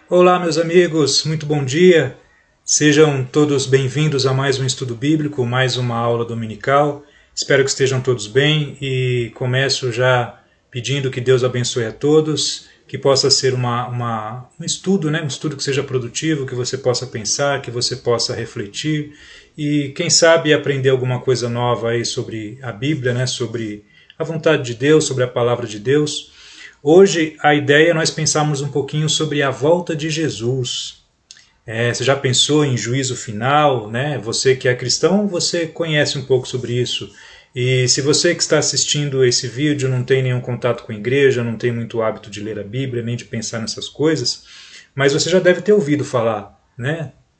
Olá, meus amigos, muito bom dia. Sejam todos bem-vindos a mais um estudo bíblico, mais uma aula dominical. Espero que estejam todos bem e começo já pedindo que Deus abençoe a todos, que possa ser um estudo, um estudo que seja produtivo, que você possa pensar, que você possa refletir e, quem sabe, aprender alguma coisa nova aí sobre a Bíblia, sobre a vontade de Deus, sobre a palavra de Deus. Hoje a ideia é nós pensarmos um pouquinho sobre a volta de Jesus. Você já pensou em juízo final, né? Você que é cristão, você conhece um pouco sobre isso. E se você que está assistindo esse vídeo não tem nenhum contato com a igreja, não tem muito hábito de ler a Bíblia, nem de pensar nessas coisas, mas você já deve ter ouvido falar,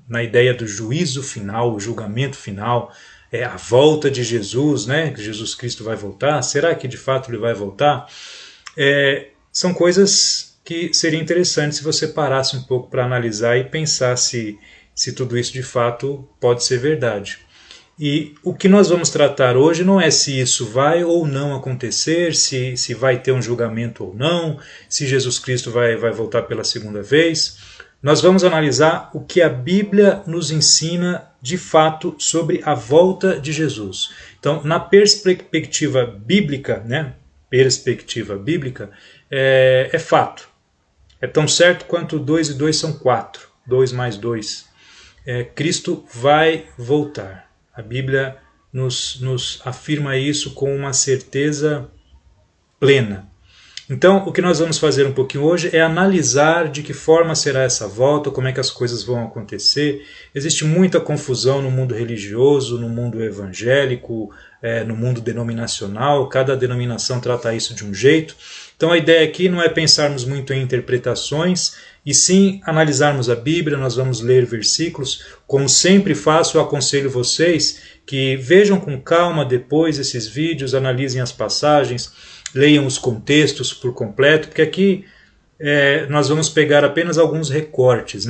na ideia do juízo final, o julgamento final, a volta de Jesus, que Jesus Cristo vai voltar. Será que de fato ele vai voltar? São coisas que seria interessante se você parasse um pouco para analisar e pensar se tudo isso de fato pode ser verdade. E o que nós vamos tratar hoje não é se isso vai ou não acontecer, se vai ter um julgamento ou não, se Jesus Cristo vai voltar pela segunda vez. Nós vamos analisar o que a Bíblia nos ensina de fato sobre a volta de Jesus. Então, na perspectiva bíblica, é fato. É tão certo quanto 2 e 2 são 4. 2 mais 2. Cristo vai voltar. A Bíblia nos afirma isso com uma certeza plena. Então, o que nós vamos fazer um pouquinho hoje é analisar de que forma será essa volta, como é que as coisas vão acontecer. Existe muita confusão no mundo religioso, no mundo evangélico, no mundo denominacional. Cada denominação trata isso de um jeito. Então, a ideia aqui não é pensarmos muito em interpretações, e sim analisarmos a Bíblia. Nós vamos ler versículos. Como sempre faço, eu aconselho vocês que vejam com calma depois esses vídeos, analisem as passagens, leiam os contextos por completo, porque aqui nós vamos pegar apenas alguns recortes.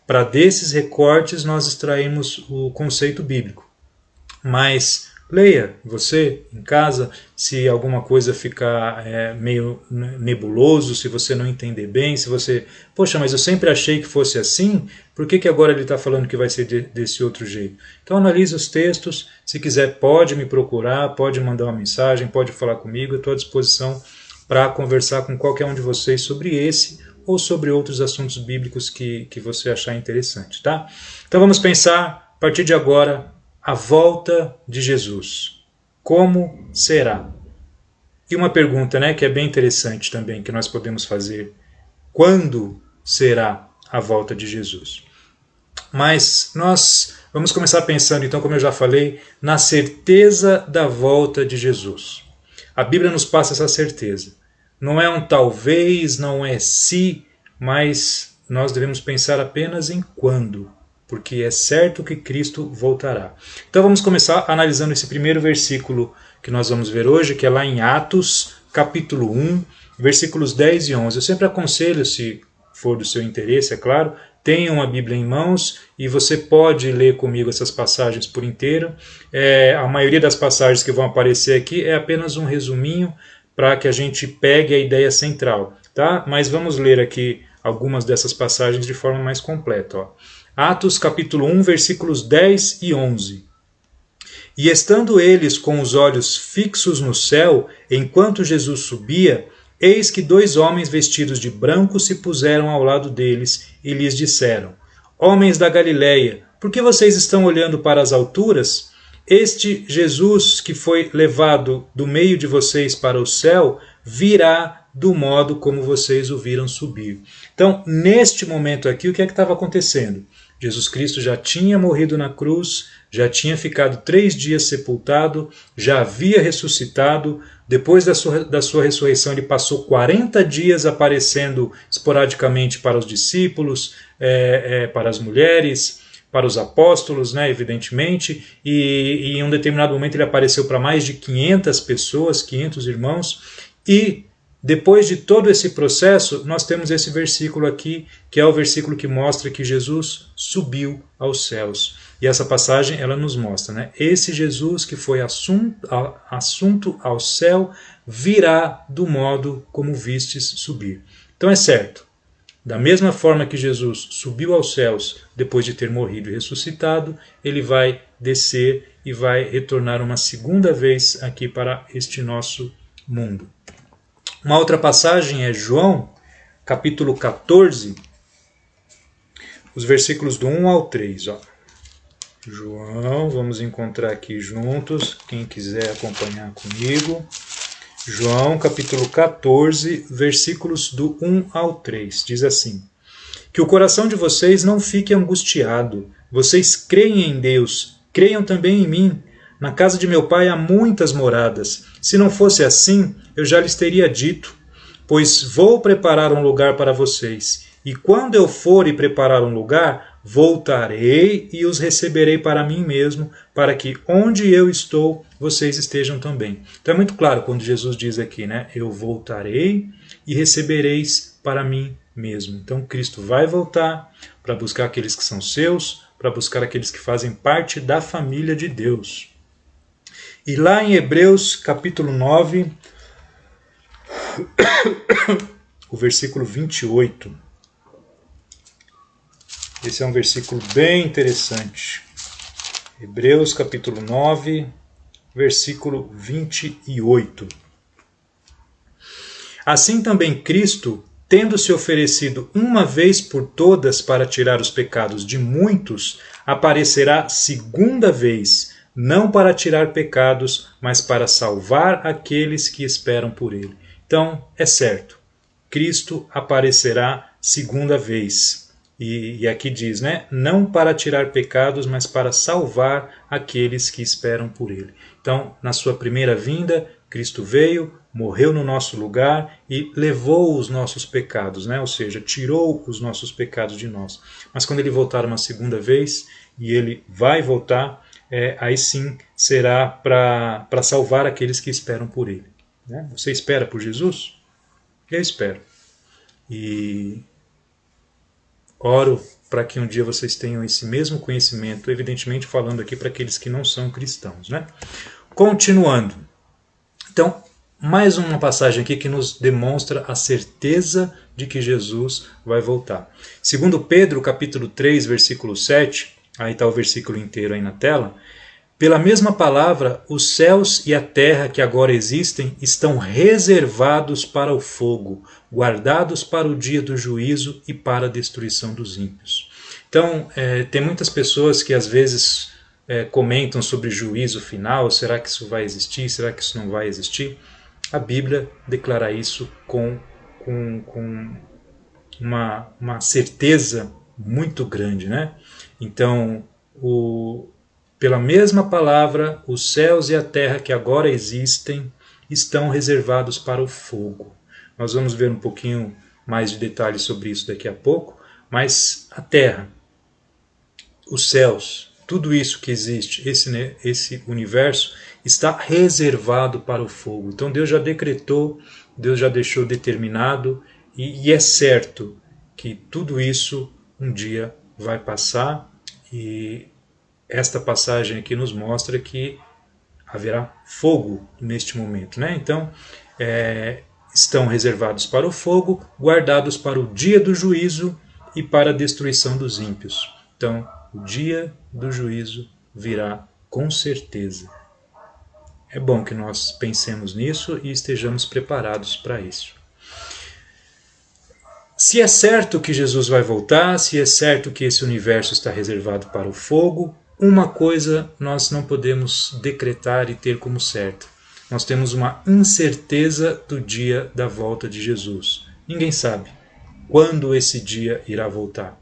Para desses recortes nós extraímos o conceito bíblico. Mas leia você em casa, se alguma coisa ficar meio nebuloso, se você não entender bem, se você... Poxa, mas eu sempre achei que fosse assim, por que agora ele está falando que vai ser desse outro jeito? Então analise os textos, se quiser pode me procurar, pode mandar uma mensagem, pode falar comigo, eu estou à disposição para conversar com qualquer um de vocês sobre esse ou sobre outros assuntos bíblicos que você achar interessante, tá? Então vamos pensar, a partir de agora, a volta de Jesus. Como será? E uma pergunta, que é bem interessante também, que nós podemos fazer. Quando será a volta de Jesus? Mas nós vamos começar pensando, então, como eu já falei, na certeza da volta de Jesus. A Bíblia nos passa essa certeza. Não é um talvez, não é se, mas nós devemos pensar apenas em quando, porque é certo que Cristo voltará. Então vamos começar analisando esse primeiro versículo que nós vamos ver hoje, que é lá em Atos, capítulo 1, versículos 10 e 11. Eu sempre aconselho, se for do seu interesse, é claro, tenha uma Bíblia em mãos e você pode ler comigo essas passagens por inteiro. A maioria das passagens que vão aparecer aqui é apenas um resuminho para que a gente pegue a ideia central, tá? Mas vamos ler aqui algumas dessas passagens de forma mais completa, Atos capítulo 1, versículos 10 e 11. E estando eles com os olhos fixos no céu, enquanto Jesus subia, eis que 2 homens vestidos de branco se puseram ao lado deles e lhes disseram: Homens da Galileia, por que vocês estão olhando para as alturas? Este Jesus que foi levado do meio de vocês para o céu, virá do modo como vocês o viram subir. Então, neste momento aqui, o que estava acontecendo? Jesus Cristo já tinha morrido na cruz, já tinha ficado 3 dias sepultado, já havia ressuscitado. Depois da sua ressurreição, ele passou 40 dias aparecendo esporadicamente para os discípulos, para as mulheres, para os apóstolos, evidentemente, e em um determinado momento ele apareceu para mais de 500 pessoas, 500 irmãos, e depois de todo esse processo, nós temos esse versículo aqui, que é o versículo que mostra que Jesus subiu aos céus. E essa passagem, ela nos mostra, esse Jesus que foi assunto ao céu, virá do modo como vistes subir. Então é certo, Da mesma forma que Jesus subiu aos céus depois de ter morrido e ressuscitado, ele vai descer e vai retornar uma segunda vez aqui para este nosso mundo. Uma outra passagem é João, capítulo 14, os versículos do 1 ao 3. Ó. João, vamos encontrar aqui juntos, quem quiser acompanhar comigo. João, capítulo 14, versículos do 1 ao 3. Diz assim: Que o coração de vocês não fique angustiado. Vocês creem em Deus, creiam também em mim. Na casa de meu pai há muitas moradas. Se não fosse assim, eu já lhes teria dito. Pois vou preparar um lugar para vocês. E quando eu for e preparar um lugar, voltarei e os receberei para mim mesmo, para que onde eu estou, vocês estejam também. Então é muito claro quando Jesus diz aqui, né? Eu voltarei e recebereis para mim mesmo. Então Cristo vai voltar para buscar aqueles que são seus, para buscar aqueles que fazem parte da família de Deus. E lá em Hebreus capítulo 9, o versículo 28. Esse é um versículo bem interessante. Hebreus capítulo 9, versículo 28. Assim também Cristo, tendo se oferecido uma vez por todas para tirar os pecados de muitos, aparecerá segunda vez, não para tirar pecados, mas para salvar aqueles que esperam por ele. Então, é certo, Cristo aparecerá segunda vez. E aqui diz, né? Não para tirar pecados, mas para salvar aqueles que esperam por ele. Então, na sua primeira vinda, Cristo veio, morreu no nosso lugar e levou os nossos pecados, né? Ou seja, tirou os nossos pecados de nós. Mas quando ele voltar uma segunda vez, e ele vai voltar, aí sim será para salvar aqueles que esperam por ele. Né? Você espera por Jesus? Eu espero. E oro para que um dia vocês tenham esse mesmo conhecimento, evidentemente falando aqui para aqueles que não são cristãos. Né? Continuando. Então, mais uma passagem aqui que nos demonstra a certeza de que Jesus vai voltar. Segundo Pedro, capítulo 3, versículo 7, aí está o versículo inteiro aí na tela, pela mesma palavra, os céus e a terra que agora existem estão reservados para o fogo, guardados para o dia do juízo e para a destruição dos ímpios. Então, tem muitas pessoas que às vezes comentam sobre juízo final, será que isso vai existir, será que isso não vai existir? A Bíblia declara isso com uma certeza muito grande, né? Então, pela mesma palavra, os céus e a terra que agora existem estão reservados para o fogo. Nós vamos ver um pouquinho mais de detalhes sobre isso daqui a pouco, mas a terra, os céus, tudo isso que existe, esse universo, está reservado para o fogo. Então Deus já decretou, Deus já deixou determinado, e é certo que tudo isso um dia vai passar, e esta passagem aqui nos mostra que haverá fogo neste momento. Né? Então, estão reservados para o fogo, guardados para o dia do juízo e para a destruição dos ímpios. Então, o dia do juízo virá com certeza. É bom que nós pensemos nisso e estejamos preparados para isso. Se é certo que Jesus vai voltar, se é certo que esse universo está reservado para o fogo, uma coisa nós não podemos decretar e ter como certa. Nós temos uma incerteza do dia da volta de Jesus. Ninguém sabe quando esse dia irá voltar.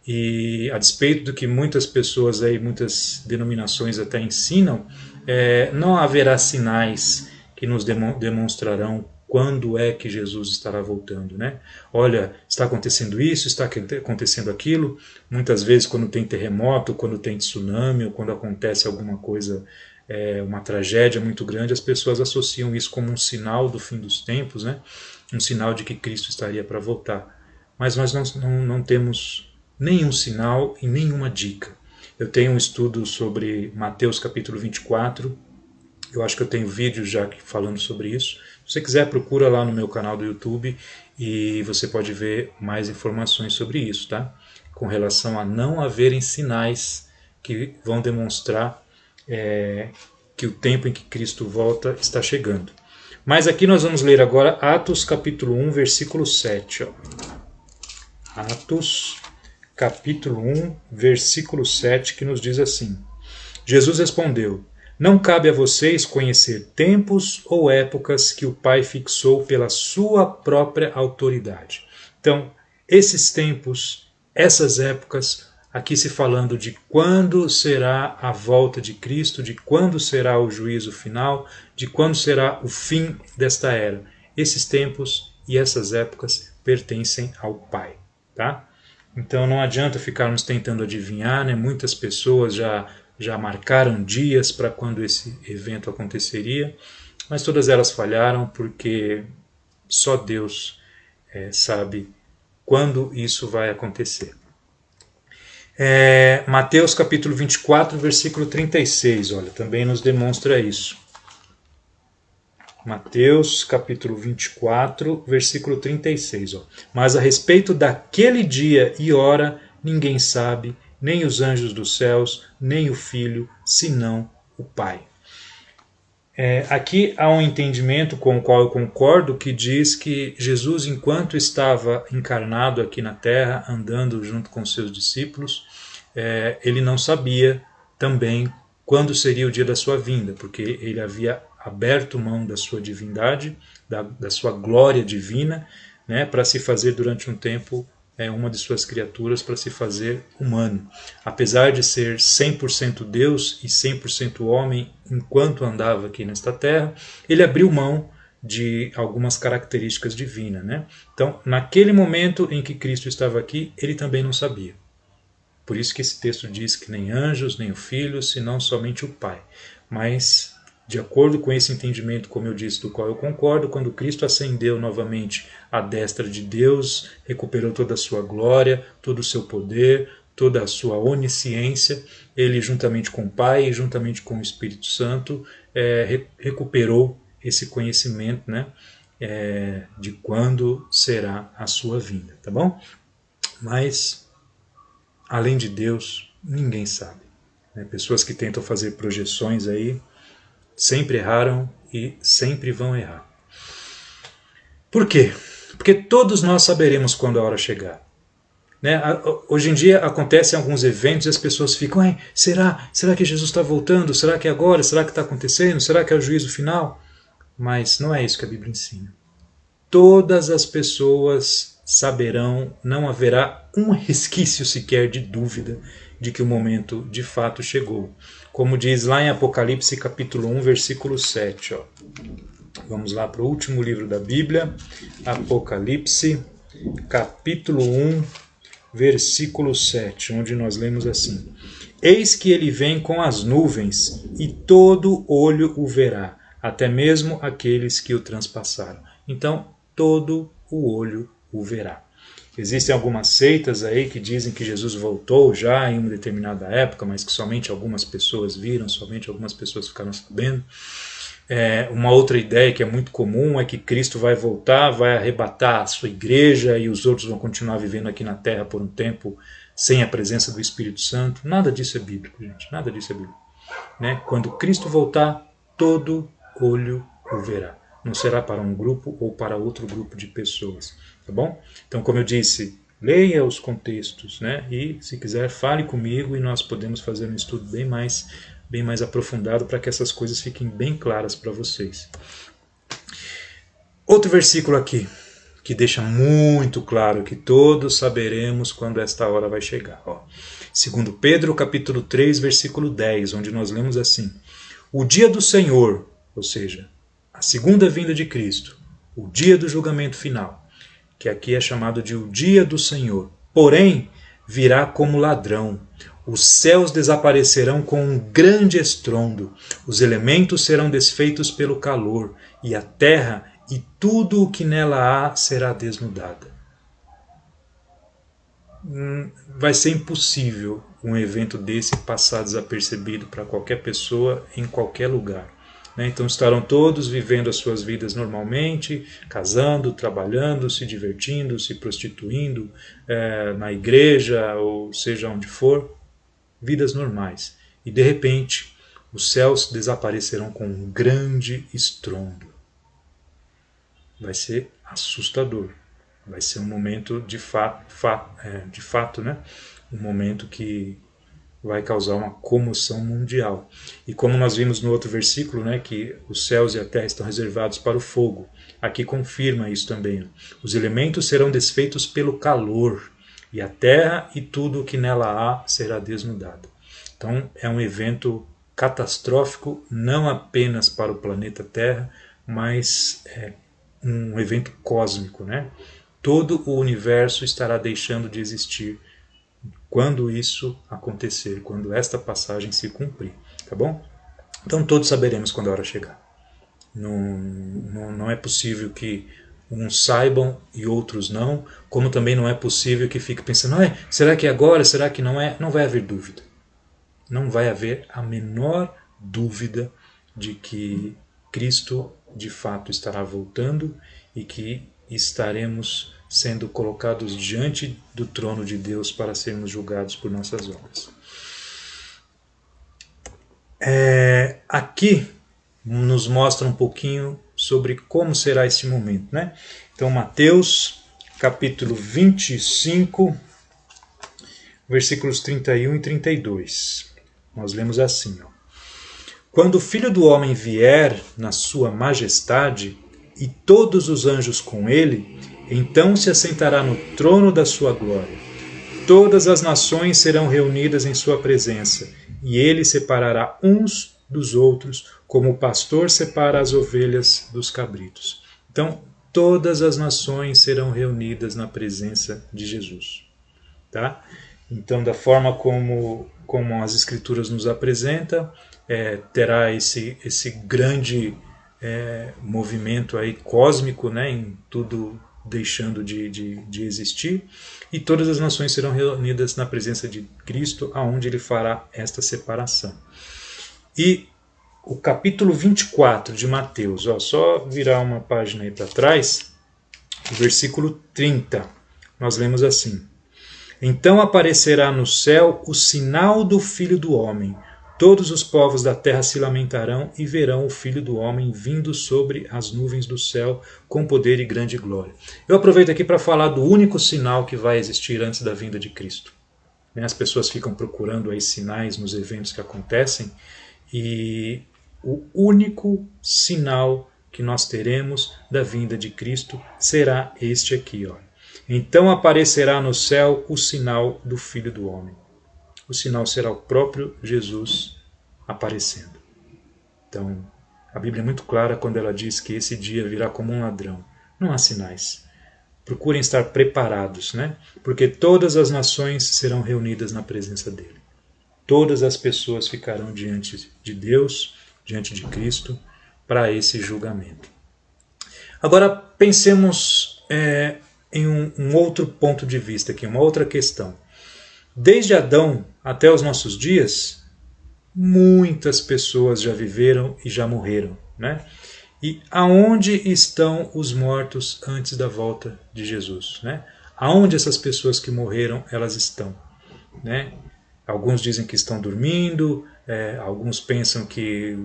E a despeito do que muitas pessoas, muitas denominações até ensinam, não haverá sinais que nos demonstrarão quando é que Jesus estará voltando, né? Olha, está acontecendo isso, está acontecendo aquilo. Muitas vezes quando tem terremoto, quando tem tsunami, ou quando acontece alguma coisa, uma tragédia muito grande, as pessoas associam isso como um sinal do fim dos tempos, né? Um sinal de que Cristo estaria para voltar. Mas nós não temos nenhum sinal e nenhuma dica. Eu tenho um estudo sobre Mateus capítulo 24, eu acho que eu tenho vídeos já falando sobre isso, Se você quiser, procura lá no meu canal do YouTube e você pode ver mais informações sobre isso, tá? Com relação a não haverem sinais que vão demonstrar que o tempo em que Cristo volta está chegando. Mas aqui nós vamos ler agora Atos capítulo 1, versículo 7. Ó. Atos capítulo 1, versículo 7, que nos diz assim: Jesus respondeu: não cabe a vocês conhecer tempos ou épocas que o Pai fixou pela sua própria autoridade. Então, esses tempos, essas épocas, aqui se falando de quando será a volta de Cristo, de quando será o juízo final, de quando será o fim desta era. Esses tempos e essas épocas pertencem ao Pai, tá? Então não adianta ficarmos tentando adivinhar, né? Muitas pessoas já marcaram dias para quando esse evento aconteceria, mas todas elas falharam porque só Deus sabe quando isso vai acontecer. Mateus capítulo 24, versículo 36, olha, também nos demonstra isso. Mateus capítulo 24, versículo 36. Ó. Mas a respeito daquele dia e hora, ninguém sabe, nem os anjos dos céus, nem o Filho, senão o Pai. Aqui há um entendimento com o qual eu concordo, que diz que Jesus, enquanto estava encarnado aqui na Terra, andando junto com seus discípulos, ele não sabia também quando seria o dia da sua vinda, porque ele havia aberto mão da sua divindade, da sua glória divina, né, para se fazer durante um tempo uma de suas criaturas, para se fazer humano. Apesar de ser 100% Deus e 100% homem enquanto andava aqui nesta terra, ele abriu mão de algumas características divinas, né? Então, naquele momento em que Cristo estava aqui, ele também não sabia. Por isso que esse texto diz que nem anjos, nem o Filho, senão somente o Pai. Mas, de acordo com esse entendimento, como eu disse, do qual eu concordo, quando Cristo ascendeu novamente à destra de Deus, recuperou toda a sua glória, todo o seu poder, toda a sua onisciência, ele juntamente com o Pai e juntamente com o Espírito Santo recuperou esse conhecimento, né, de quando será a sua vinda, tá bom? Mas além de Deus, ninguém sabe. Pessoas que tentam fazer projeções aí sempre erraram e sempre vão errar. Por quê? Porque todos nós saberemos quando a hora chegar. Hoje em dia acontecem alguns eventos e as pessoas ficam: será que Jesus está voltando? Será que é agora? Será que está acontecendo? Será que é o juízo final? Mas não é isso que a Bíblia ensina. Todas as pessoas saberão, não haverá um resquício sequer de dúvida de que o momento de fato chegou. Como diz lá em Apocalipse capítulo 1, versículo 7. Ó. Vamos lá para o último livro da Bíblia, Apocalipse capítulo 1, versículo 7, onde nós lemos assim: Eis que ele vem com as nuvens, e todo olho o verá, até mesmo aqueles que o transpassaram. Então, todo o olho o verá. Existem algumas seitas aí que dizem que Jesus voltou já em uma determinada época, mas que somente algumas pessoas viram, somente algumas pessoas ficaram sabendo. Uma outra ideia que é muito comum é que Cristo vai voltar, vai arrebatar a sua igreja e os outros vão continuar vivendo aqui na Terra por um tempo sem a presença do Espírito Santo. Nada disso é bíblico, gente. Nada disso é bíblico. Quando Cristo voltar, todo olho o verá. Não será para um grupo ou para outro grupo de pessoas, tá bom? Então, como eu disse, leia os contextos, e se quiser fale comigo e nós podemos fazer um estudo bem mais aprofundado para que essas coisas fiquem bem claras para vocês. Outro versículo aqui que deixa muito claro que todos saberemos quando esta hora vai chegar. Ó. 2 Pedro capítulo 3, versículo 10, onde nós lemos assim: O dia do Senhor, ou seja, a segunda vinda de Cristo, o dia do julgamento final, que aqui é chamado de o dia do Senhor, porém virá como ladrão. Os céus desaparecerão com um grande estrondo, os elementos serão desfeitos pelo calor, e a terra e tudo o que nela há será desnudada. Vai ser impossível um evento desse passar desapercebido para qualquer pessoa em qualquer lugar. né? Então estarão todos vivendo as suas vidas normalmente, casando, trabalhando, se divertindo, se prostituindo, na igreja ou seja onde for, vidas normais. E de repente os céus desaparecerão com um grande estrondo. Vai ser assustador. Vai ser um momento de fato, né? Um momento que vai causar uma comoção mundial. E como nós vimos no outro versículo, né, que os céus e a terra estão reservados para o fogo, aqui confirma isso também. Os elementos serão desfeitos pelo calor, e a terra e tudo o que nela há será desnudado. Então é um evento catastrófico, não apenas para o planeta Terra, mas um evento cósmico, né? Todo o universo estará deixando de existir quando isso acontecer, quando esta passagem se cumprir, tá bom? Então todos saberemos quando a hora chegar. Não é possível que uns saibam e outros não, como também não é possível que fique pensando, será que é agora, será que não é? Não vai haver dúvida. Não vai haver a menor dúvida de que Cristo de fato estará voltando e que estaremos sendo colocados diante do trono de Deus para sermos julgados por nossas obras. Aqui nos mostra um pouquinho sobre como será esse momento, né? Então, Mateus, capítulo 25, versículos 31 e 32. Nós lemos assim, ó. Quando o Filho do Homem vier na sua majestade e todos os anjos com ele, então se assentará no trono da sua glória. Todas as nações serão reunidas em sua presença, e ele separará uns dos outros, como o pastor separa as ovelhas dos cabritos. Então, todas as nações serão reunidas na presença de Jesus. Tá? Então, da forma como as Escrituras nos apresentam, terá esse grande movimento aí cósmico, né, em tudo deixando de existir, e todas as nações serão reunidas na presença de Cristo, aonde ele fará esta separação. E o capítulo 24 de Mateus, só virar uma página aí para trás, o versículo 30, nós lemos assim: Então aparecerá no céu o sinal do Filho do Homem. Todos os povos da terra se lamentarão e verão o Filho do Homem vindo sobre as nuvens do céu com poder e grande glória. Eu aproveito aqui para falar do único sinal que vai existir antes da vinda de Cristo. As pessoas ficam procurando aí sinais nos eventos que acontecem, e o único sinal que nós teremos da vinda de Cristo será este aqui, ó. Então aparecerá no céu o sinal do Filho do Homem. O sinal será o próprio Jesus aparecendo. Então, a Bíblia é muito clara quando ela diz que esse dia virá como um ladrão. Não há sinais. Procurem estar preparados, né? Porque todas as nações serão reunidas na presença dele. Todas as pessoas ficarão diante de Deus, diante de Cristo, para esse julgamento. Agora, pensemos em um outro ponto de vista aqui, uma outra questão. Desde Adão até os nossos dias, muitas pessoas já viveram e já morreram, né? E aonde estão os mortos antes da volta de Jesus, né? Aonde essas pessoas que morreram, elas estão, né? Alguns dizem que estão dormindo, alguns pensam que,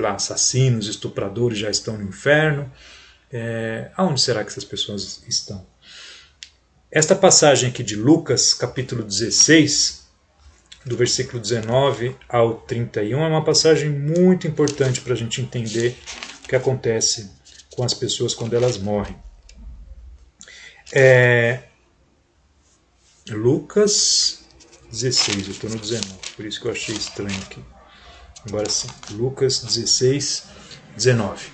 assassinos, estupradores já estão no inferno. Aonde será que essas pessoas estão? Esta passagem aqui de Lucas, capítulo 16, do versículo 19 ao 31, é uma passagem muito importante para a gente entender o que acontece com as pessoas quando elas morrem. Lucas 16, eu estou no 19, por isso que eu achei estranho aqui. Agora sim, Lucas 16, 19.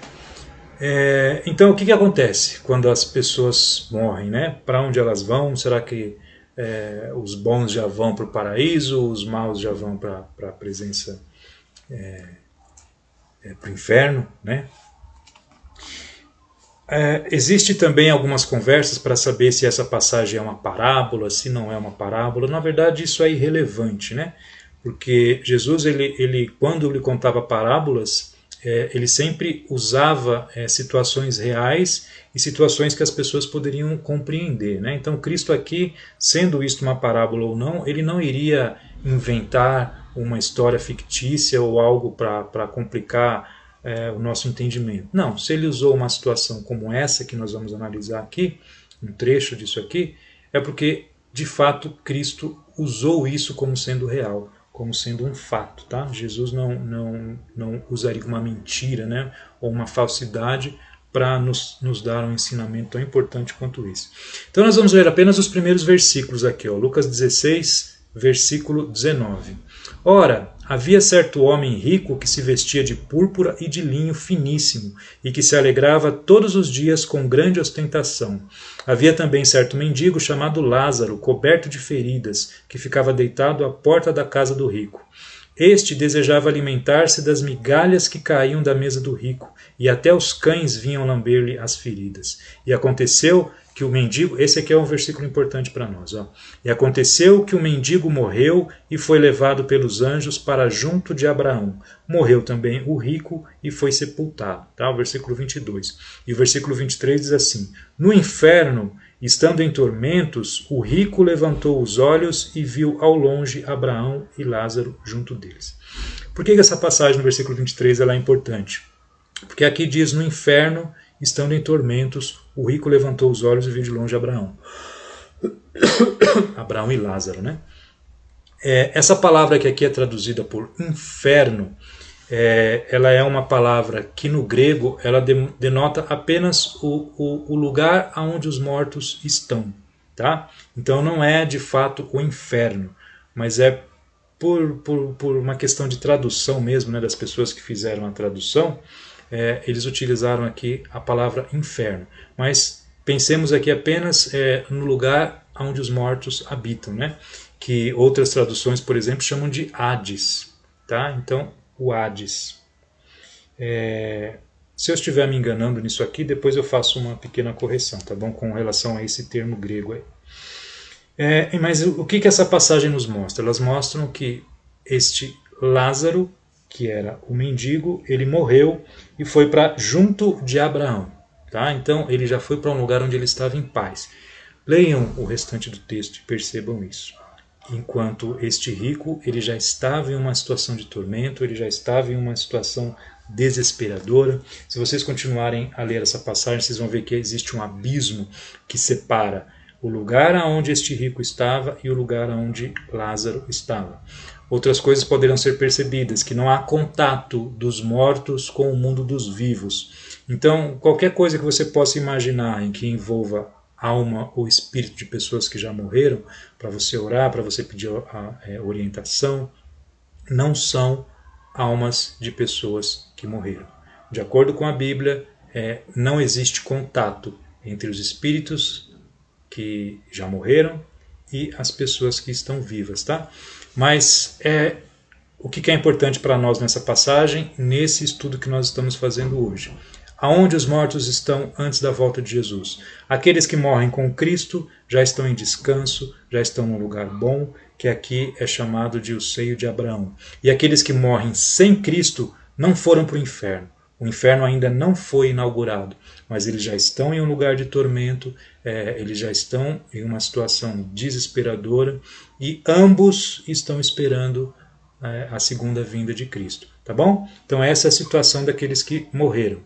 Então, o que acontece quando as pessoas morrem, né? Para onde elas vão? Será que os bons já vão para o paraíso, os maus já vão para a presença, para o inferno, né? Existe também algumas conversas para saber se essa passagem é uma parábola, se não é uma parábola. Na verdade, isso é irrelevante, né? Porque Jesus, ele quando ele contava parábolas, ele sempre usava situações reais e situações que as pessoas poderiam compreender, né? Então Cristo aqui, sendo isto uma parábola ou não, ele não iria inventar uma história fictícia ou algo para complicar o nosso entendimento. Não, se ele usou uma situação como essa que nós vamos analisar aqui, um trecho disso aqui, é porque de fato Cristo usou isso como sendo real, como sendo um fato, tá? Jesus não usaria uma mentira, né, ou uma falsidade para nos dar um ensinamento tão importante quanto esse. Então nós vamos ler apenas os primeiros versículos aqui, ó, Lucas 16, versículo 19. Ora, havia certo homem rico que se vestia de púrpura e de linho finíssimo, e que se alegrava todos os dias com grande ostentação. Havia também certo mendigo chamado Lázaro, coberto de feridas, que ficava deitado à porta da casa do rico. Este desejava alimentar-se das migalhas que caíam da mesa do rico, e até os cães vinham lamber-lhe as feridas. E aconteceu que o mendigo, esse aqui é um versículo importante para nós, ó. E aconteceu que o mendigo morreu e foi levado pelos anjos para junto de Abraão. Morreu também o rico e foi sepultado. Tá? O versículo 22. E o versículo 23 diz assim: No inferno, estando em tormentos, o rico levantou os olhos e viu ao longe Abraão e Lázaro junto deles. Por que essa passagem no versículo 23 ela é importante? Porque aqui diz: no inferno, estando em tormentos, o rico levantou os olhos e viu de longe Abraão. Abraão e Lázaro, né? Essa palavra que aqui é traduzida por inferno, ela é uma palavra que no grego ela denota apenas o lugar onde os mortos estão. Tá? Então não é de fato o inferno, mas é por uma questão de tradução mesmo, né, das pessoas que fizeram a tradução, eles utilizaram aqui a palavra inferno. Mas pensemos aqui apenas no lugar onde os mortos habitam, né? Que outras traduções, por exemplo, chamam de Hades. Tá? Então, o Hades. Se eu estiver me enganando nisso aqui, depois eu faço uma pequena correção, tá bom? Com relação a esse termo grego aí. Mas o que essa passagem nos mostra? Elas mostram que este Lázaro, que era o mendigo, ele morreu e foi para junto de Abraão. Tá? Então ele já foi para um lugar onde ele estava em paz. Leiam o restante do texto e percebam isso. Enquanto este rico, ele já estava em uma situação de tormento, ele já estava em uma situação desesperadora. Se vocês continuarem a ler essa passagem, vocês vão ver que existe um abismo que separa o lugar onde este rico estava e o lugar onde Lázaro estava. Outras coisas poderão ser percebidas, que não há contato dos mortos com o mundo dos vivos. Então, qualquer coisa que você possa imaginar em que envolva alma ou espírito de pessoas que já morreram, para você orar, para você pedir orientação, não são almas de pessoas que morreram. De acordo com a Bíblia, não existe contato entre os espíritos que já morreram e as pessoas que estão vivas, tá? Mas o que é importante para nós nessa passagem, nesse estudo que nós estamos fazendo hoje? Aonde os mortos estão antes da volta de Jesus? Aqueles que morrem com Cristo já estão em descanso, já estão num lugar bom, que aqui é chamado de o seio de Abraão. E aqueles que morrem sem Cristo não foram para o inferno. O inferno ainda não foi inaugurado, mas eles já estão em um lugar de tormento, eles já estão em uma situação desesperadora e ambos estão esperando a segunda vinda de Cristo. Tá bom? Então essa é a situação daqueles que morreram.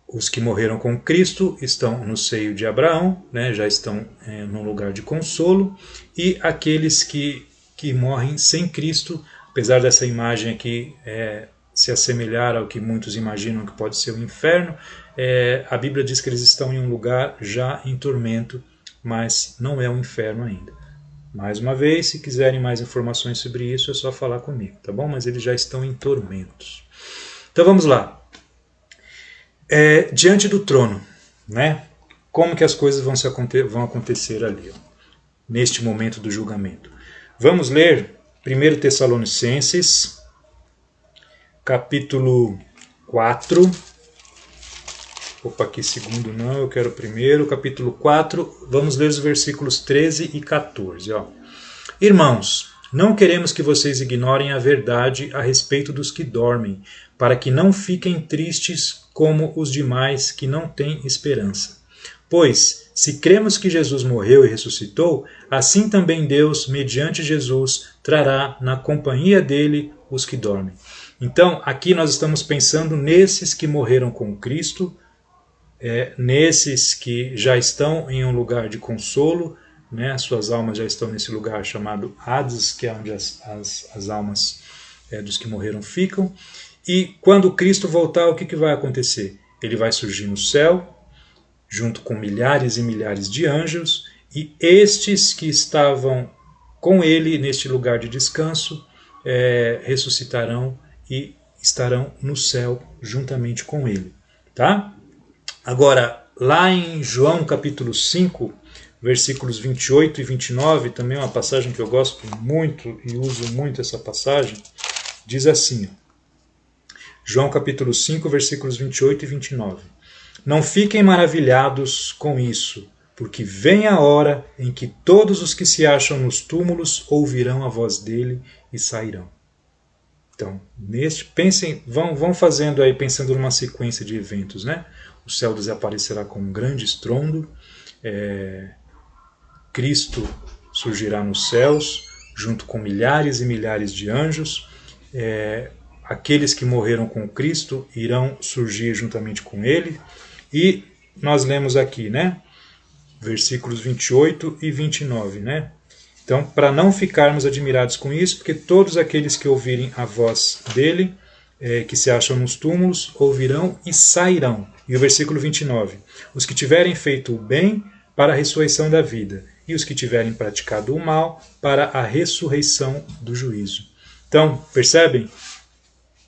Os que morreram com Cristo estão no seio de Abraão, né, já estão num lugar de consolo, e aqueles que morrem sem Cristo, apesar dessa imagem aqui se assemelhar ao que muitos imaginam que pode ser o inferno, a Bíblia diz que eles estão em um lugar já em tormento, mas não é o inferno ainda. Mais uma vez, se quiserem mais informações sobre isso, é só falar comigo, tá bom? Mas eles já estão em tormentos. Então vamos lá. Diante do trono, né? Como que as coisas vão acontecer ali, ó, neste momento do julgamento? Vamos ler 1 Tessalonicenses, capítulo 4. Opa, aqui segundo não, eu quero primeiro. Capítulo 4, vamos ler os versículos 13 e 14. Ó. Irmãos, Não queremos que vocês ignorem a verdade a respeito dos que dormem, para que não fiquem tristes como os demais que não têm esperança. Pois, se cremos que Jesus morreu e ressuscitou, assim também Deus, mediante Jesus, trará na companhia dele os que dormem. Então, aqui nós estamos pensando nesses que morreram com Cristo, nesses que já estão em um lugar de consolo, né? As suas almas já estão nesse lugar chamado Hades, que é onde as almas dos que morreram ficam. E quando Cristo voltar, o que vai acontecer? Ele vai surgir no céu, junto com milhares e milhares de anjos, e estes que estavam com ele neste lugar de descanso ressuscitarão e estarão no céu juntamente com ele. Tá? Agora, lá em João capítulo 5, versículos 28 e 29, também uma passagem que eu gosto muito e uso muito essa passagem, diz assim, João capítulo 5, versículos 28 e 29. Não fiquem maravilhados com isso, porque vem a hora em que todos os que se acham nos túmulos ouvirão a voz dele e sairão. Então, pensem, vão fazendo aí, pensando numa sequência de eventos, né? O céu desaparecerá com um grande estrondo, Cristo surgirá nos céus, junto com milhares e milhares de anjos, aqueles que morreram com Cristo irão surgir juntamente com ele, e nós lemos aqui, né? Versículos 28 e 29, né? Então, para não ficarmos admirados com isso, porque todos aqueles que ouvirem a voz dele, que se acham nos túmulos, ouvirão e sairão. E o versículo 29, os que tiverem feito o bem para a ressurreição da vida, e os que tiverem praticado o mal para a ressurreição do juízo. Então, percebem?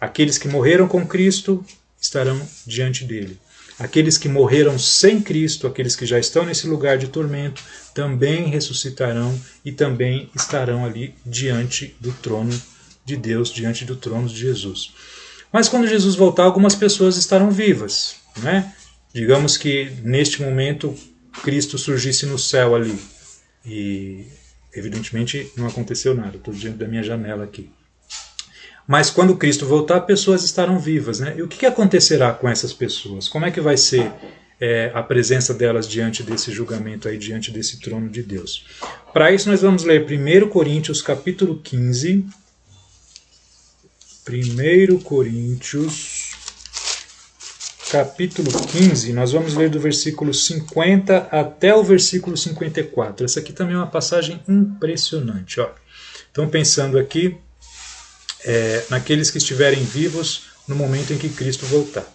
Aqueles que morreram com Cristo estarão diante dele. Aqueles que morreram sem Cristo, aqueles que já estão nesse lugar de tormento, também ressuscitarão e também estarão ali diante do trono de Deus, diante do trono de Jesus. Mas quando Jesus voltar, algumas pessoas estarão vivas, né? Digamos que neste momento Cristo surgisse no céu ali e evidentemente não aconteceu nada, estou diante da minha janela aqui. Mas quando Cristo voltar, pessoas estarão vivas, né? E o que acontecerá com essas pessoas? Como é que vai ser a presença delas diante desse julgamento aí, diante desse trono de Deus? Para isso nós vamos ler 1 Coríntios capítulo 15. 1 Coríntios capítulo 15, nós vamos ler do versículo 50 até o versículo 54. Essa aqui também é uma passagem impressionante. Ó. Então pensando aqui naqueles que estiverem vivos no momento em que Cristo voltar.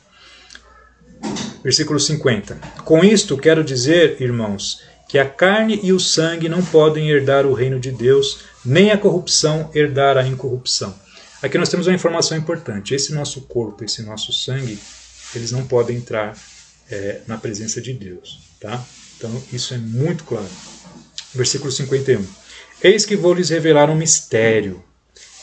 Versículo 50. Com isto quero dizer, irmãos, que a carne e o sangue não podem herdar o reino de Deus, nem a corrupção herdar a incorrupção. Aqui nós temos uma informação importante. Esse nosso corpo, esse nosso sangue, eles não podem entrar na presença de Deus. Tá? Então isso é muito claro. Versículo 51. Eis que vou lhes revelar um mistério.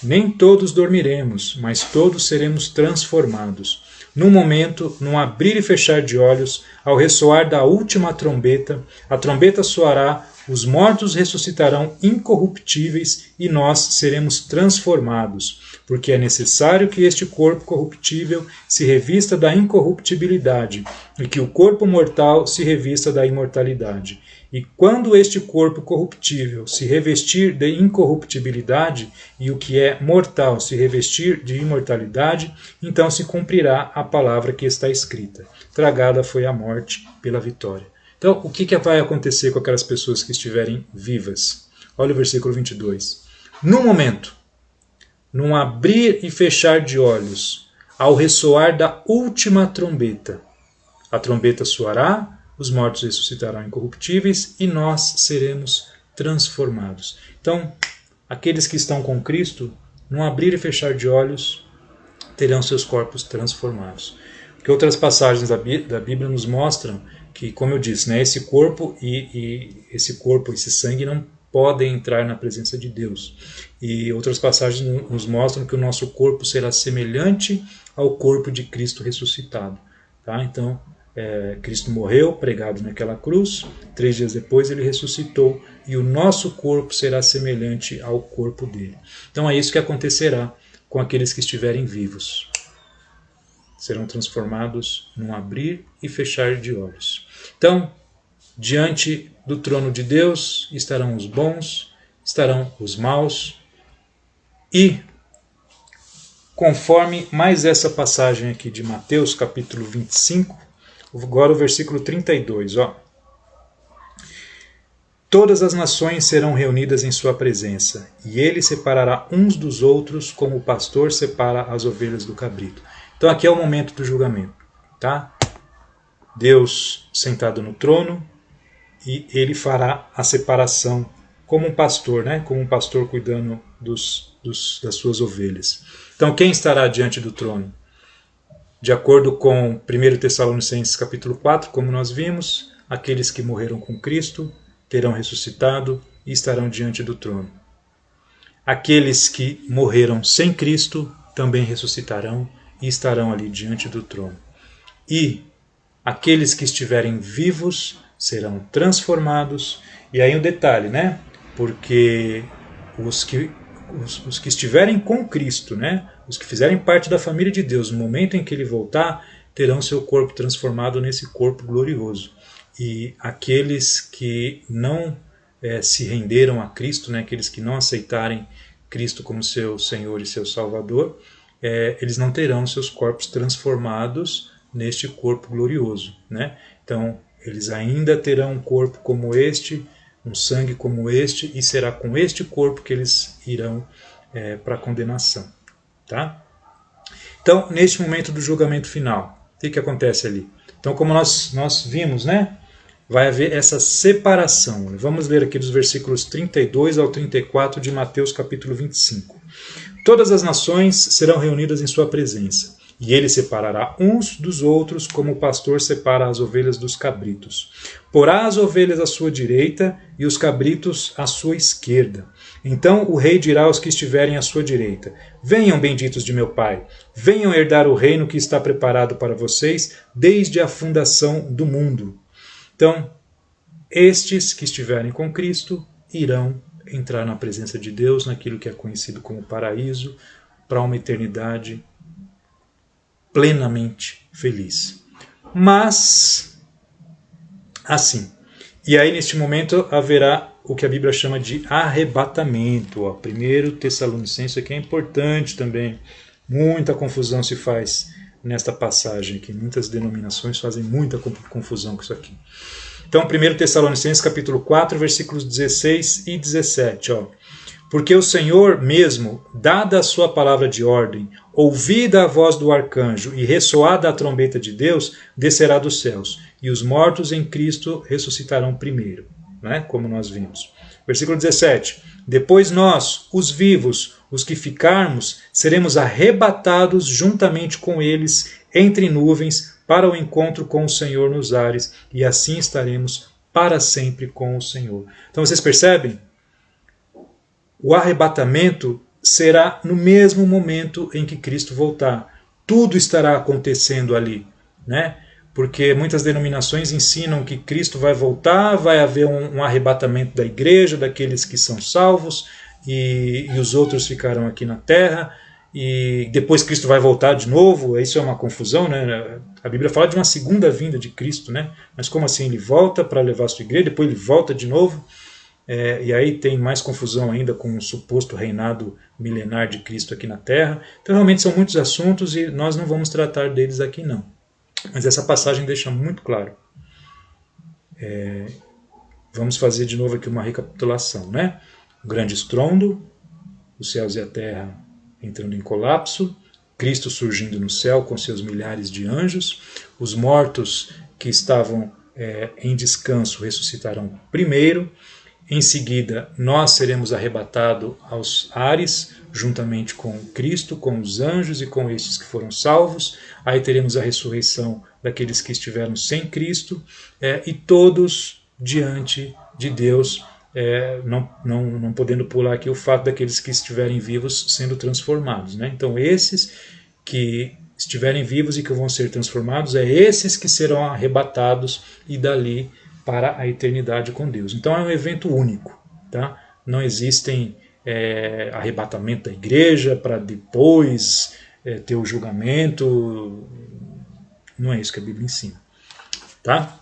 Nem todos dormiremos, mas todos seremos transformados. Num momento, num abrir e fechar de olhos, ao ressoar da última trombeta, a trombeta soará, os mortos ressuscitarão incorruptíveis e nós seremos transformados, porque é necessário que este corpo corruptível se revista da incorruptibilidade e que o corpo mortal se revista da imortalidade. E quando este corpo corruptível se revestir de incorruptibilidade e o que é mortal se revestir de imortalidade, então se cumprirá a palavra que está escrita. Tragada foi a morte pela vitória. Então, o que vai acontecer com aquelas pessoas que estiverem vivas? Olha o versículo 22. No momento, num abrir e fechar de olhos, ao ressoar da última trombeta, a trombeta soará, os mortos ressuscitarão incorruptíveis e nós seremos transformados. Então, aqueles que estão com Cristo, num abrir e fechar de olhos, terão seus corpos transformados. Porque outras passagens da Bíblia nos mostram que, como eu disse, né, esse corpo esse sangue não podem entrar na presença de Deus. E outras passagens nos mostram que o nosso corpo será semelhante ao corpo de Cristo ressuscitado. Tá? Então, Cristo morreu pregado naquela cruz, 3 dias depois ele ressuscitou e o nosso corpo será semelhante ao corpo dele. Então é isso que acontecerá com aqueles que estiverem vivos. Serão transformados num abrir e fechar de olhos. Então, diante do trono de Deus estarão os bons, estarão os maus e, conforme mais essa passagem aqui de Mateus capítulo 25, agora o versículo 32, ó. Todas as nações serão reunidas em sua presença, e ele separará uns dos outros como o pastor separa as ovelhas do cabrito. Então aqui é o momento do julgamento, tá? Deus sentado no trono, e ele fará a separação como um pastor, né? Como um pastor cuidando das suas ovelhas. Então quem estará diante do trono? De acordo com 1 Tessalonicenses capítulo 4, como nós vimos, aqueles que morreram com Cristo terão ressuscitado e estarão diante do trono. Aqueles que morreram sem Cristo também ressuscitarão e estarão ali diante do trono. E aqueles que estiverem vivos serão transformados. E aí um detalhe, né? Porque os que estiverem com Cristo, né? Os que fizerem parte da família de Deus, no momento em que ele voltar, terão seu corpo transformado nesse corpo glorioso. E aqueles que não se renderam a Cristo, né? Aqueles que não aceitarem Cristo como seu Senhor e seu Salvador, eles não terão seus corpos transformados neste corpo glorioso, né? Então, eles ainda terão um corpo como este, um sangue como este, e será com este corpo que eles irão para a condenação. Tá? Então, neste momento do julgamento final, o que acontece ali? Então, como nós vimos, né? Vai haver essa separação. Vamos ler aqui dos versículos 32 ao 34 de Mateus capítulo 25. Todas as nações serão reunidas em sua presença, e ele separará uns dos outros como o pastor separa as ovelhas dos cabritos. Porá as ovelhas à sua direita e os cabritos à sua esquerda. Então o rei dirá aos que estiverem à sua direita: venham, benditos de meu Pai, venham herdar o reino que está preparado para vocês desde a fundação do mundo. Então, estes que estiverem com Cristo irão entrar na presença de Deus, naquilo que é conhecido como paraíso, para uma eternidade plenamente feliz. Mas, assim, e aí neste momento haverá o que a Bíblia chama de arrebatamento. 1 Tessalonicenses, aqui é importante também. Muita confusão se faz nesta passagem aqui. Muitas denominações fazem muita confusão com isso aqui. Então, 1 Tessalonicenses capítulo 4, versículos 16 e 17. Ó. Porque o Senhor mesmo, dada a sua palavra de ordem, ouvida a voz do arcanjo e ressoada a trombeta de Deus, descerá dos céus, e os mortos em Cristo ressuscitarão primeiro, né? Como nós vimos. Versículo 17. Depois nós, os vivos, os que ficarmos, seremos arrebatados juntamente com eles entre nuvens para o encontro com o Senhor nos ares, e assim estaremos para sempre com o Senhor. Então vocês percebem? O arrebatamento será no mesmo momento em que Cristo voltar. Tudo estará acontecendo ali, né? Porque muitas denominações ensinam que Cristo vai voltar, vai haver um arrebatamento da igreja, daqueles que são salvos, e os outros ficarão aqui na terra, e depois Cristo vai voltar de novo. Isso é uma confusão, né? A Bíblia fala de uma segunda vinda de Cristo, né? Mas como assim? Ele volta para levar a sua igreja, depois ele volta de novo? E aí tem mais confusão ainda com o suposto reinado milenar de Cristo aqui na Terra. Então realmente são muitos assuntos e nós não vamos tratar deles aqui não. Mas essa passagem deixa muito claro. Vamos fazer de novo aqui uma recapitulação, né? O grande estrondo, os céus e a terra entrando em colapso, Cristo surgindo no céu com seus milhares de anjos, os mortos que estavam em descanso ressuscitarão primeiro. Em seguida, nós seremos arrebatados aos ares, juntamente com Cristo, com os anjos e com estes que foram salvos. Aí teremos a ressurreição daqueles que estiveram sem Cristo, e todos diante de Deus, não podendo pular aqui o fato daqueles que estiverem vivos sendo transformados, né? Então esses que estiverem vivos e que vão ser transformados, é esses que serão arrebatados e dali para a eternidade com Deus. Então é um evento único, tá? Não existem arrebatamento da igreja para depois ter o julgamento. Não é isso que a Bíblia ensina, tá?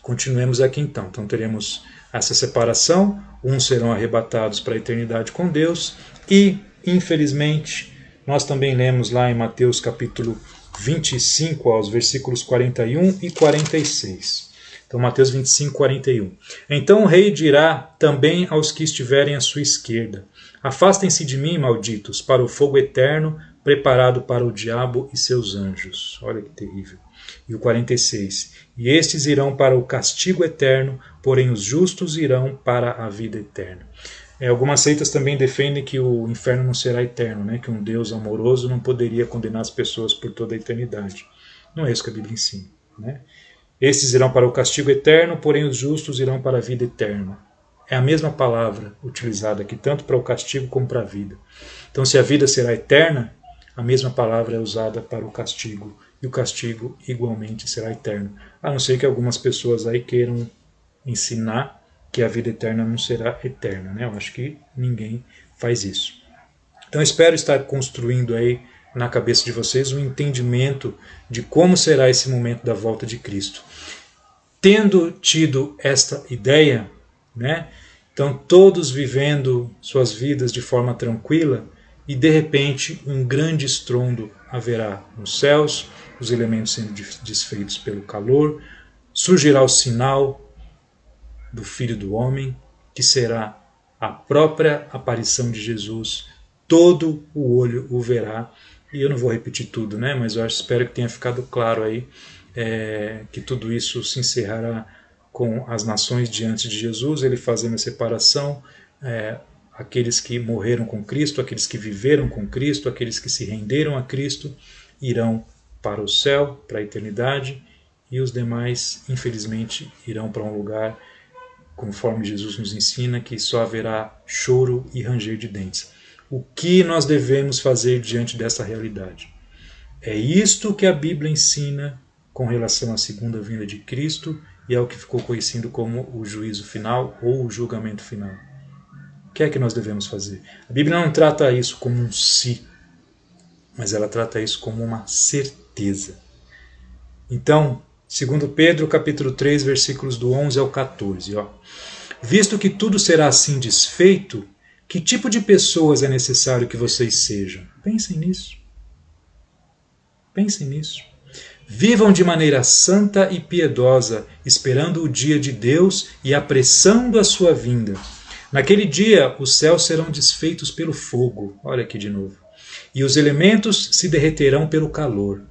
Continuemos aqui então. Então teremos essa separação, uns serão arrebatados para a eternidade com Deus e, infelizmente, nós também lemos lá em Mateus capítulo 25, aos versículos 41 e 46. Então, Mateus 25, 41. Então o rei dirá também aos que estiverem à sua esquerda: afastem-se de mim, malditos, para o fogo eterno, preparado para o diabo e seus anjos. Olha que terrível. E o 46. E estes irão para o castigo eterno, porém os justos irão para a vida eterna. Algumas seitas também defendem que o inferno não será eterno, né? Que um Deus amoroso não poderia condenar as pessoas por toda a eternidade. Não é isso que a Bíblia ensina, né? Estes irão para o castigo eterno, porém os justos irão para a vida eterna. É a mesma palavra utilizada aqui, tanto para o castigo como para a vida. Então, se a vida será eterna, a mesma palavra é usada para o castigo. E o castigo igualmente será eterno. A não ser que algumas pessoas aí queiram ensinar que a vida eterna não será eterna, né? Eu acho que ninguém faz isso. Então, espero estar construindo aí na cabeça de vocês um entendimento de como será esse momento da volta de Cristo. Tendo tido esta ideia, né? Então todos vivendo suas vidas de forma tranquila, e de repente um grande estrondo haverá nos céus, os elementos sendo desfeitos pelo calor, surgirá o sinal do Filho do Homem, que será a própria aparição de Jesus, todo o olho o verá. E eu não vou repetir tudo, né? Mas eu espero que tenha ficado claro aí que tudo isso se encerrará com as nações diante de Jesus, ele fazendo a separação, aqueles que morreram com Cristo, aqueles que viveram com Cristo, aqueles que se renderam a Cristo, irão para o céu, para a eternidade, e os demais, infelizmente, irão para um lugar, conforme Jesus nos ensina, que só haverá choro e ranger de dentes. O que nós devemos fazer diante dessa realidade? É isto que a Bíblia ensina com relação à segunda vinda de Cristo e ao que ficou conhecido como o juízo final ou o julgamento final. O que é que nós devemos fazer? A Bíblia não trata isso como um se, mas ela trata isso como uma certeza. Então, segundo Pedro, capítulo 3, versículos do 11 ao 14. Visto que tudo será assim desfeito, que tipo de pessoas é necessário que vocês sejam? Pensem nisso. Pensem nisso. Vivam de maneira santa e piedosa, esperando o dia de Deus e apressando a sua vinda. Naquele dia, os céus serão desfeitos pelo fogo. Olha aqui de novo. E os elementos se derreterão pelo calor.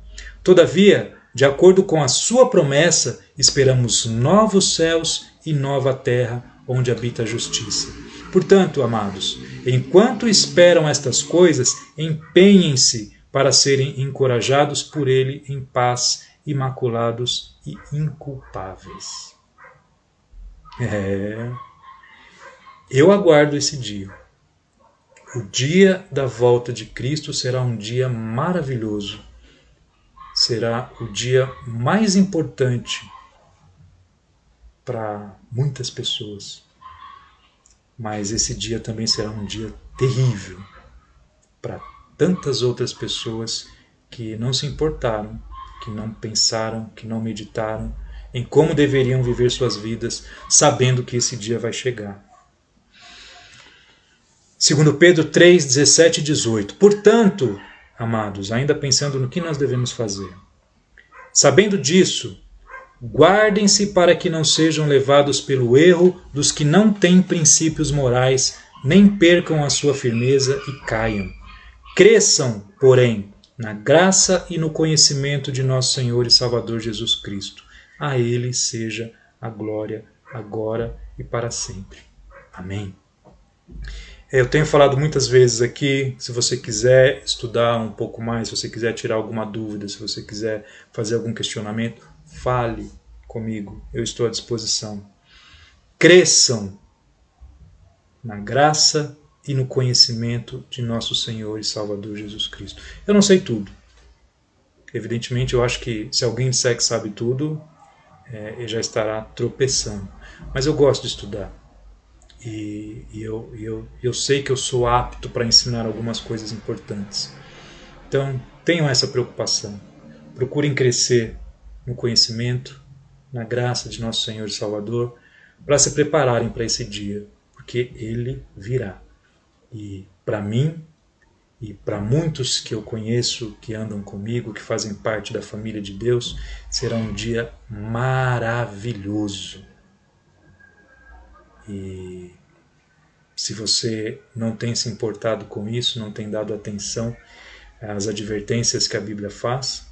Todavia, de acordo com a sua promessa, esperamos novos céus e nova terra, onde habita a justiça. Portanto, amados, enquanto esperam estas coisas, empenhem-se para serem encorajados por Ele em paz, imaculados e inculpáveis. Eu aguardo esse dia. O dia da volta de Cristo será um dia maravilhoso. Será o dia mais importante para muitas pessoas. Mas esse dia também será um dia terrível para tantas outras pessoas que não se importaram, que não pensaram, que não meditaram em como deveriam viver suas vidas, sabendo que esse dia vai chegar. Segundo Pedro 3, 17 e 18. Portanto, amados, ainda pensando no que nós devemos fazer, sabendo disso, guardem-se para que não sejam levados pelo erro dos que não têm princípios morais, nem percam a sua firmeza e caiam. Cresçam, porém, na graça e no conhecimento de nosso Senhor e Salvador Jesus Cristo. A Ele seja a glória, agora e para sempre. Amém. Eu tenho falado muitas vezes aqui, se você quiser estudar um pouco mais, se você quiser tirar alguma dúvida, se você quiser fazer algum questionamento, fale comigo, eu estou à disposição. Cresçam na graça e no conhecimento de nosso Senhor e Salvador Jesus Cristo. Eu não sei tudo. Evidentemente, eu acho que se alguém disser que sabe tudo, ele já estará tropeçando. Mas eu gosto de estudar. E eu sei que eu sou apto para ensinar algumas coisas importantes. Então, tenham essa preocupação. Procurem crescer no conhecimento, na graça de nosso Senhor e Salvador, para se prepararem para esse dia, porque ele virá. E para mim, e para muitos que eu conheço, que andam comigo, que fazem parte da família de Deus, será um dia maravilhoso. E se você não tem se importado com isso, não tem dado atenção às advertências que a Bíblia faz,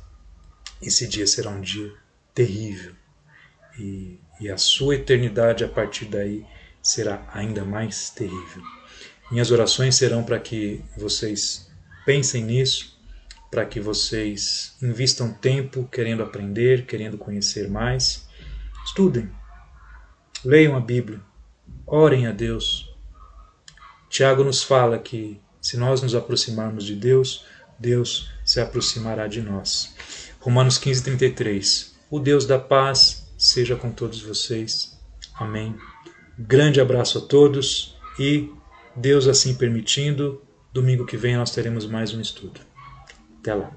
esse dia será um dia terrível. E a sua eternidade a partir daí será ainda mais terrível. Minhas orações serão para que vocês pensem nisso, para que vocês invistam tempo querendo aprender, querendo conhecer mais. Estudem, leiam a Bíblia, orem a Deus. Tiago nos fala que se nós nos aproximarmos de Deus, Deus se aproximará de nós. Romanos 15:33. O Deus da paz seja com todos vocês. Amém. Grande abraço a todos e, Deus assim permitindo, domingo que vem nós teremos mais um estudo. Até lá.